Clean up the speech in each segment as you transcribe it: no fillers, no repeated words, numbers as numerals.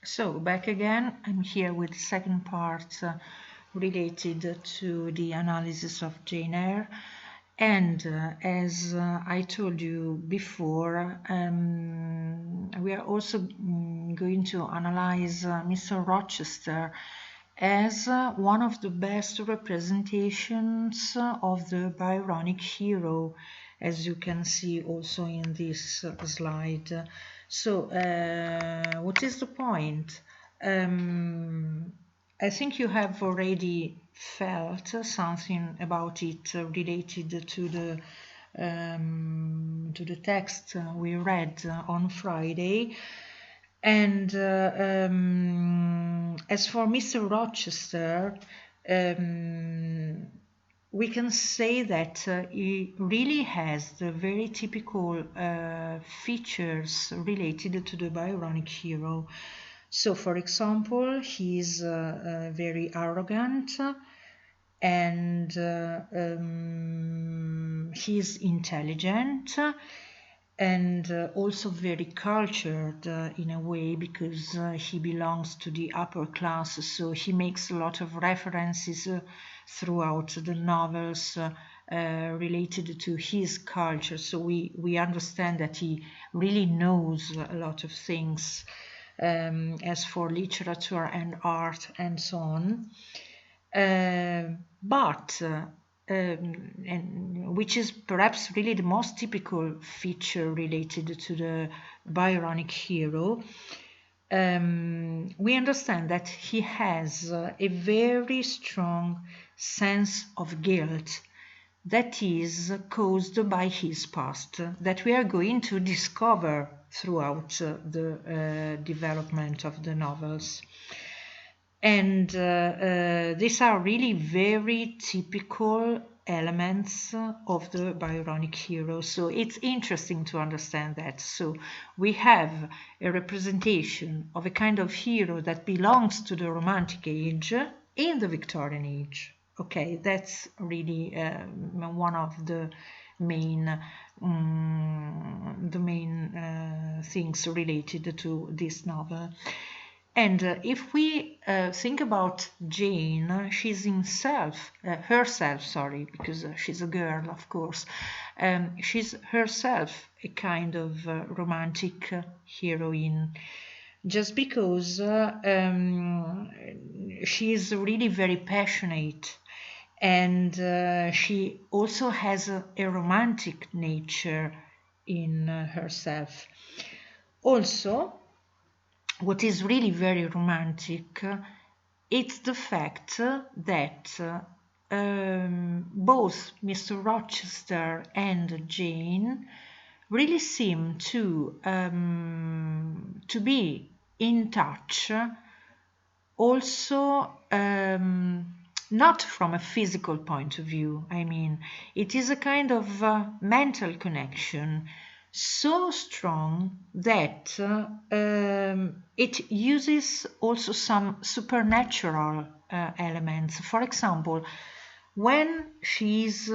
So back again, I'm here with the second part related to the analysis of Jane Eyre. And as I told you before, we are also going to analyze Mr. Rochester as one of the best representations of the Byronic hero, as you can see also in this slide. So, what is the point? I think you have already felt something about it related to the text we read on Friday. And as for Mr. Rochester, we can say that he really has the very typical features related to the Byronic hero. So, for example, he's very arrogant and he's intelligent and also very cultured in a way, because he belongs to the upper class, so he makes a lot of references throughout the novels related to his culture, so we understand that he really knows a lot of things as for literature and art and so on. But and which is perhaps really the most typical feature related to the Byronic hero, we understand that he has a very strong sense of guilt that is caused by his past, that we are going to discover throughout the development of the novels. And these are really very typical elements of the Byronic hero. So it's interesting to understand that. So we have a representation of a kind of hero that belongs to the Romantic age in the Victorian age. Okay, that's really one of the main things related to this novel. And if we think about Jane, she's herself, sorry, because she's a girl, of course. She's herself a kind of romantic heroine, just because she is really very passionate, and she also has a romantic nature in herself. Also, what is really very romantic, it's the fact that both Mr. Rochester and Jane really seem to be in touch, also not from a physical point of view. I mean, it is a kind of mental connection so strong that it uses also some supernatural elements. For example, when she's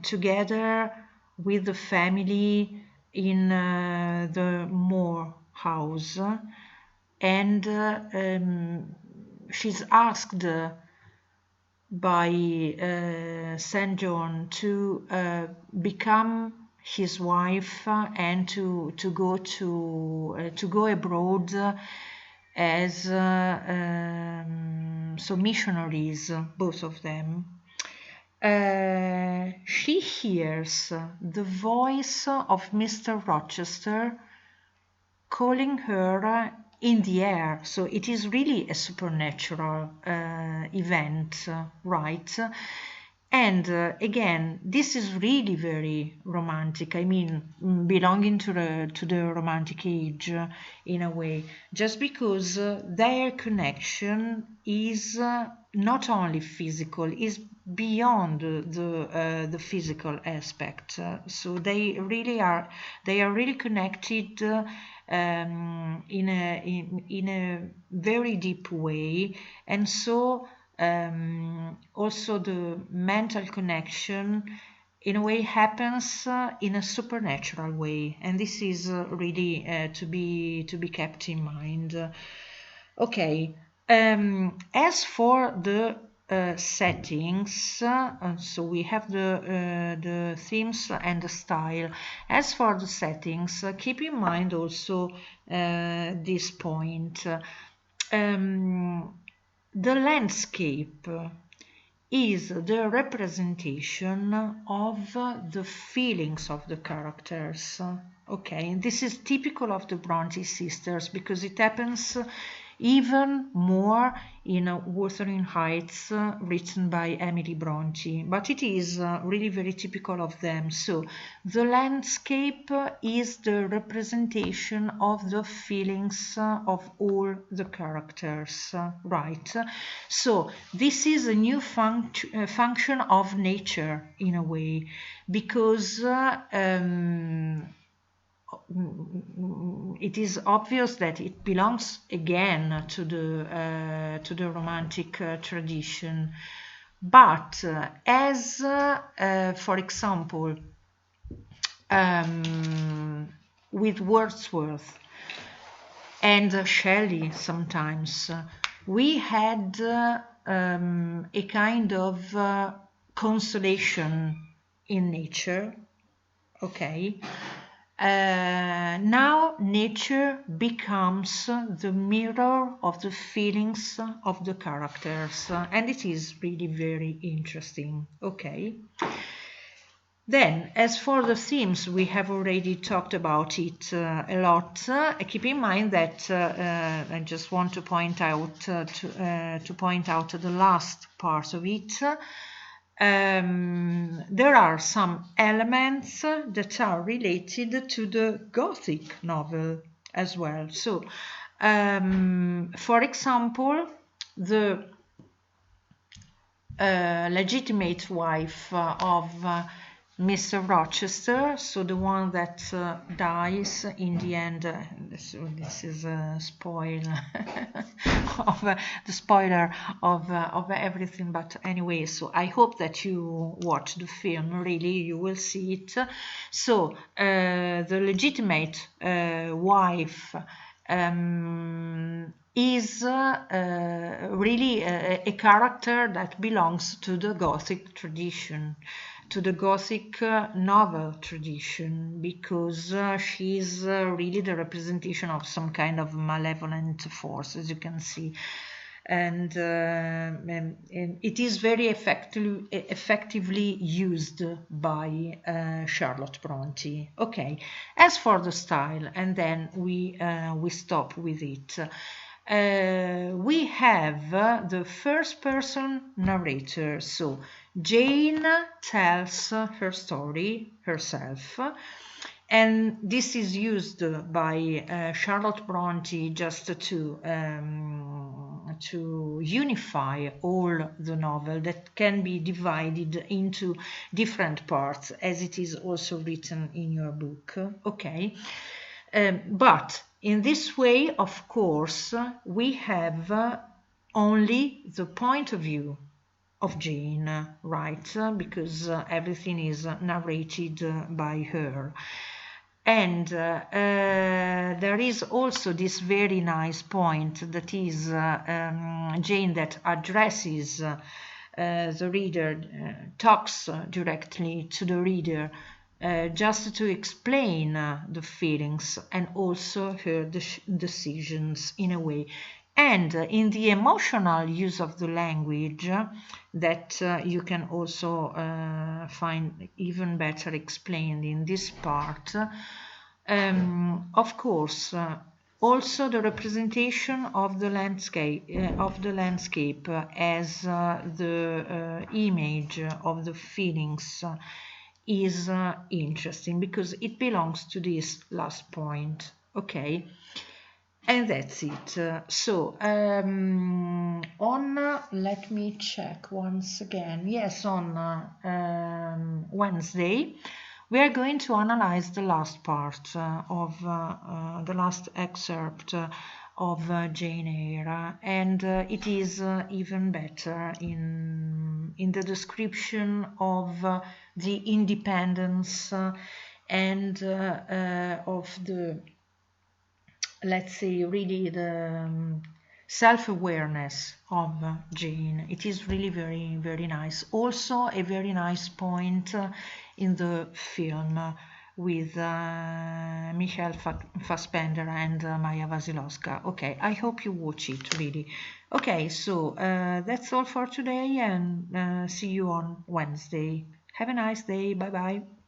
together with the family in the Moore house, and she's asked by St. John to become his wife and to go abroad as so missionaries, both of them. She hears the voice of Mr. Rochester calling her in the air. So it is really a supernatural event, right? And again, this is really very romantic. I mean, belonging to the Romantic age in a way, just because their connection is not only physical, is beyond the physical aspect. So they are really connected in a very deep way, and so also the mental connection in a way happens in a supernatural way, and this is really to be kept in mind. Okay, as for the settings, so we have the themes and the style. As for the settings, keep in mind also this point. The landscape is the representation of the feelings of the characters. Okay, and this is typical of the Bronte sisters because it happens even more in Wuthering Heights, written by Emily Bronte, but it is really very typical of them. So the landscape is the representation of the feelings of all the characters, right? So this is a new function of nature in a way, because it is obvious that it belongs again to the romantic tradition, but as for example with Wordsworth and Shelley, sometimes we had a kind of consolation in nature. Okay. Now nature becomes the mirror of the feelings of the characters, and it is really very interesting. Okay. Then, as for the themes, we have already talked about it a lot. Keep in mind that I just want to point out the last part of it. There are some elements that are related to the Gothic novel as well. So, for example, the legitimate wife of Mr. Rochester, so the one that dies in the end. This is a spoiler of the spoiler of everything. But anyway, so I hope that you watch the film. Really, you will see it. So the legitimate wife is really a character that belongs to the Gothic tradition, to the Gothic novel tradition, because she's really the representation of some kind of malevolent force, as you can see. And it is very effectively used by Charlotte Bronte. Okay, as for the style, and then we stop with it. We have the first person narrator. So Jane tells her story herself, and this is used by Charlotte Bronte just to unify all the novel that can be divided into different parts, as it is also written in your book. Okay, but in this way, of course, we have only the point of view of Jane, right? Because everything is narrated by her. And there is also this very nice point that is Jane that addresses the reader, talks directly to the reader, just to explain the feelings and also her decisions in a way. And in the emotional use of the language that you can also find even better explained in this part, of course, also the representation of the landscape as the image of the feelings is interesting because it belongs to this last point. Okay. And that's it. So, let me check once again. Yes, on Wednesday, we are going to analyze the last part of the last excerpt of Jane Eyre, and it is even better in the description of the independence and of the, let's say, really the self-awareness of Jane. It is really very, very nice. Also a very nice point in the film with Michael Fassbender and Maya Wasilewska. Okay, I hope you watch it, really. Okay, so that's all for today, and see you on Wednesday. Have a nice day. Bye bye.